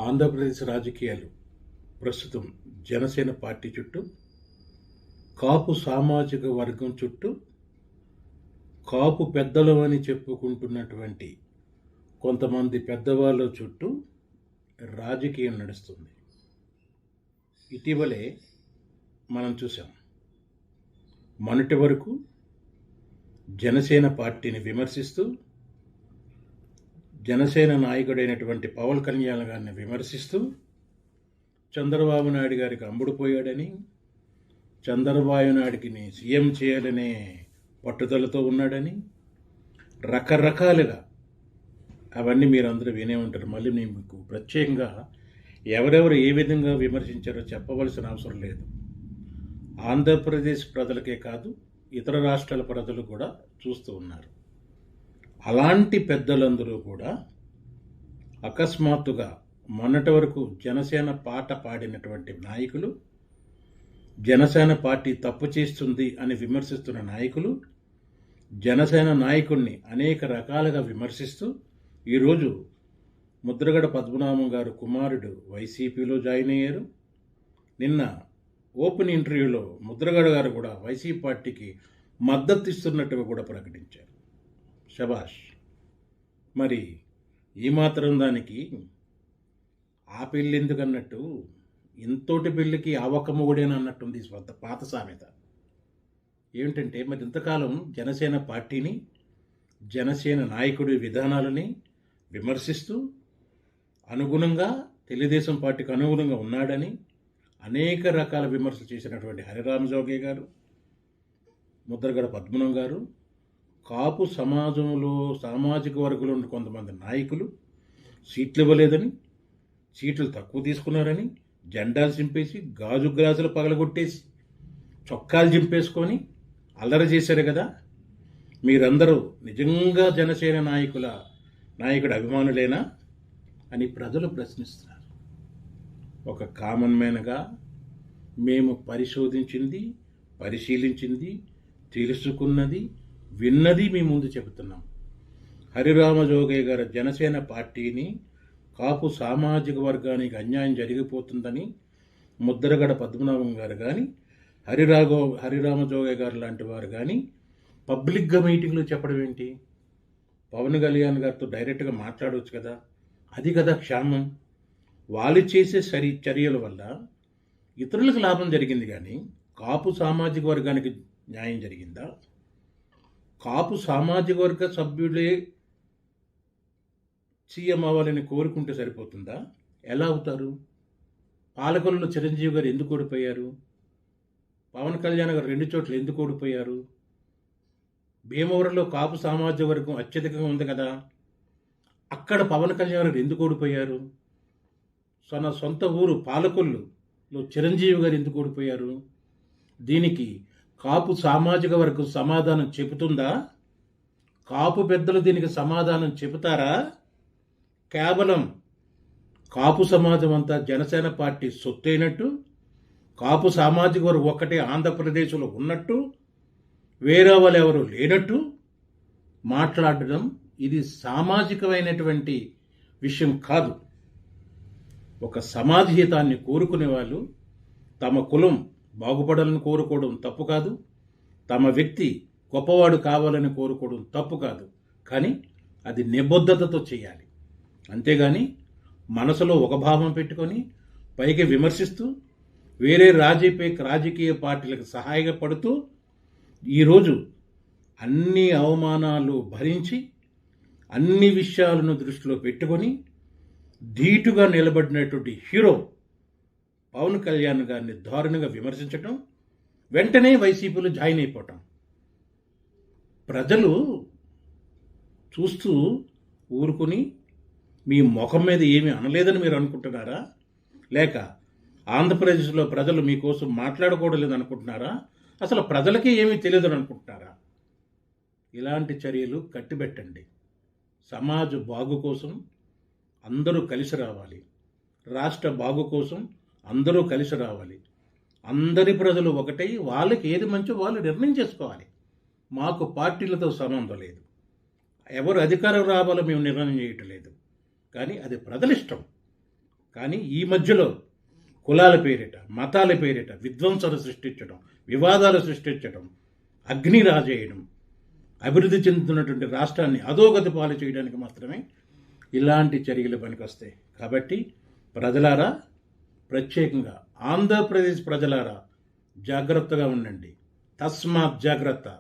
ఆంధ్రప్రదేశ్ రాజకీయాలు ప్రస్తుతం జనసేన పార్టీ చుట్టూ, కాపు సామాజిక వర్గం చుట్టూ, కాపు పెద్దలు అని చెప్పుకుంటున్నటువంటి కొంతమంది పెద్దవాళ్ళ చుట్టూ రాజకీయం నడుస్తుంది. ఇటీవలే మనం చూసాం, మొన్నటి వరకు జనసేన పార్టీని విమర్శిస్తూ జనసేన నాయకుడైనటువంటి పవన్ కళ్యాణ్ గారిని విమర్శిస్తూ చంద్రబాబు నాయుడు గారికి అమ్ముడుపోయాడని, చంద్రబాబు నాయుడికి సీఎం చేయాలనే పట్టుదలతో ఉన్నాడని రకరకాలుగా అవన్నీ మీరు అందరూ వినే ఉంటారు. మళ్ళీ నేను మీకు ప్రత్యేకంగా ఎవరెవరు ఏ విధంగా విమర్శించారో చెప్పవలసిన అవసరం లేదు. ఆంధ్రప్రదేశ్ ప్రజలకే కాదు, ఇతర రాష్ట్రాల ప్రజలు కూడా చూస్తూ ఉన్నారు. అలాంటి పెద్దలందరూ కూడా అకస్మాత్తుగా మొన్నటి వరకు జనసేన పాట పాడినటువంటి నాయకులు, జనసేన పార్టీ తప్పు చేస్తుంది అని విమర్శిస్తున్న నాయకులు, జనసేన నాయకుడిని అనేక రకాలుగా విమర్శిస్తూ ఈరోజు ముద్రగడ పద్మనాభం గారు కుమారుడు వైసీపీలో జాయిన్ అయ్యారు. నిన్న ఓపెన్ ఇంటర్వ్యూలో ముద్రగడ గారు కూడా వైసీపీ పార్టీకి మద్దతు ఇస్తున్నట్టుగా కూడా ప్రకటించారు. శభాష్. మరి ఈ మాత్రం దానికి ఆ పెళ్ళి ఎందుకన్నట్టు, ఇంతోటి పెళ్ళికి ఆ ఒక్క మొగుడేనా అన్నట్టుంది పాత సామెత. ఏమిటంటే, మరి ఇంతకాలం జనసేన పార్టీని, జనసేన నాయకుడి విధానాలని విమర్శిస్తూ అనుగుణంగా తెలుగుదేశం పార్టీకి అనుగుణంగా ఉన్నాడని అనేక రకాల విమర్శలు చేసినటువంటి హరిరామజోగే గారు, ముద్రగడ పద్మనాభం గారు, కాపు సమాజంలో సామాజిక వర్గంలో ఉన్న కొంతమంది నాయకులు సీట్లు ఇవ్వలేదని, సీట్లు తక్కువ తీసుకున్నారని జెండాలు చింపేసి, గాజు గ్లాసులు పగలగొట్టేసి, చొక్కాలు చింపేసుకొని అల్లరి చేశారు కదా. మీరందరూ నిజంగా జనసేన నాయకుడి అభిమానులేనా అని ప్రజలు ప్రశ్నిస్తున్నారు. ఒక కామన్ మ్యాన్గా మేము పరిశోధించింది, పరిశీలించింది, తెలుసుకున్నది, విన్నది మీ ముందు చెబుతున్నాం. హరిరామజోగయ్య గారు జనసేన పార్టీని, కాపు సామాజిక వర్గానికి అన్యాయం జరిగిపోతుందని ముద్రగడ పద్మనాభం గారు కానీ, హరిరామజోగయ్య గారు లాంటి వారు కానీ పబ్లిక్గా మీటింగ్లో చెప్పడం ఏంటి? పవన్ కళ్యాణ్ గారితో డైరెక్ట్గా మాట్లాడవచ్చు కదా. అది కదా క్షేమం. వాళ్ళు చేసే చర్యల వల్ల ఇతరులకు లాభం జరిగింది, కానీ కాపు సామాజిక వర్గానికి న్యాయం జరిగిందా? కాపు సామాజిక వర్గ సభ్యులే సీఎం అవ్వాలని కోరుకుంటే సరిపోతుందా? ఎలా అవుతారు? పాలకొల్లులో చిరంజీవి గారు ఎందుకు ఓడిపోయారు? పవన్ కళ్యాణ్ గారు 2 చోట్ల ఎందుకు ఓడిపోయారు? భీమవరంలో కాపు సామాజిక వర్గం అత్యధికంగా ఉంది కదా, అక్కడ పవన్ కళ్యాణ్ గారు ఎందుకు ఓడిపోయారు? తన సొంత ఊరు పాలకొల్లులో చిరంజీవి గారు ఎందుకు ఓడిపోయారు? దీనికి కాపు సామాజిక వర్గం సమాధానం చెబుతుందా? కాపు పెద్దలు దీనికి సమాధానం చెబుతారా? కేవలం కాపు సమాజం అంతా జనసేన పార్టీ సొత్తైనట్టు, కాపు సామాజిక వర్గం ఒక్కటే ఆంధ్రప్రదేశ్లో ఉన్నట్టు, వేరే వాళ్ళు ఎవరు లేనట్టు మాట్లాడడం ఇది సామాజికమైనటువంటి విషయం కాదు. ఒక సమాజహితాన్ని కోరుకునే వాళ్ళు తమ కులం బాగుపడాలని కోరుకోవడం తప్పు కాదు, తమ వ్యక్తి గొప్పవాడు కావాలని కోరుకోవడం తప్పు కాదు. కానీ అది నిబద్ధతతో చేయాలి. అంతేగాని మనసులో ఒక భావం పెట్టుకొని పైకి విమర్శిస్తూ వేరే రాజకీయ పార్టీలకు సహాయపడుతూ ఈరోజు అన్ని అవమానాలు భరించి, అన్ని విషయాలను దృష్టిలో పెట్టుకొని ధీటుగా నిలబడినటువంటి హీరో పవన్ కళ్యాణ్ గారిని దారుణంగా విమర్శించటం, వెంటనే వైసీపీలో జాయిన్ అయిపోవటం. ప్రజలు చూస్తూ ఊరుకుని మీ ముఖం మీద ఏమీ అనలేదని మీరు అనుకుంటున్నారా? లేక ఆంధ్రప్రదేశ్లో ప్రజలు మీకోసం మాట్లాడుకోవడం అనుకుంటున్నారా? అసలు ప్రజలకి ఏమీ తెలియదని అనుకుంటున్నారా? ఇలాంటి చర్యలు కట్టిబెట్టండి. సమాజ బాగు కోసం అందరూ కలిసి రావాలి. రాష్ట్ర బాగు కోసం అందరూ కలిసి రావాలి. అందరి ప్రజలు ఒకటై వాళ్ళకి ఏది మంచో వాళ్ళు నిర్ణయం చేసుకోవాలి. మాకు పార్టీలతో సంబంధం లేదు. ఎవరు అధికారం రావాలో మేము నిర్ణయం చేయటం లేదు. కానీ అది ప్రజల ఇష్టం. కానీ ఈ మధ్యలో కులాల పేరిట, మతాల పేరిట విధ్వంసాలు సృష్టించడం, వివాదాలు సృష్టించడం, అగ్ని రాజేయడం, అభివృద్ధి చెందుతున్నటువంటి రాష్ట్రాన్ని అధోగతి పాలు చేయడానికి మాత్రమే ఇలాంటి చర్యలు పనికొస్తాయి. కాబట్టి ప్రజలారా, ప్రత్యేకంగా ఆంధ్రప్రదేశ్ ప్రజలారా జాగ్రత్తగా ఉండండి. తస్మాత్ జాగ్రత్త.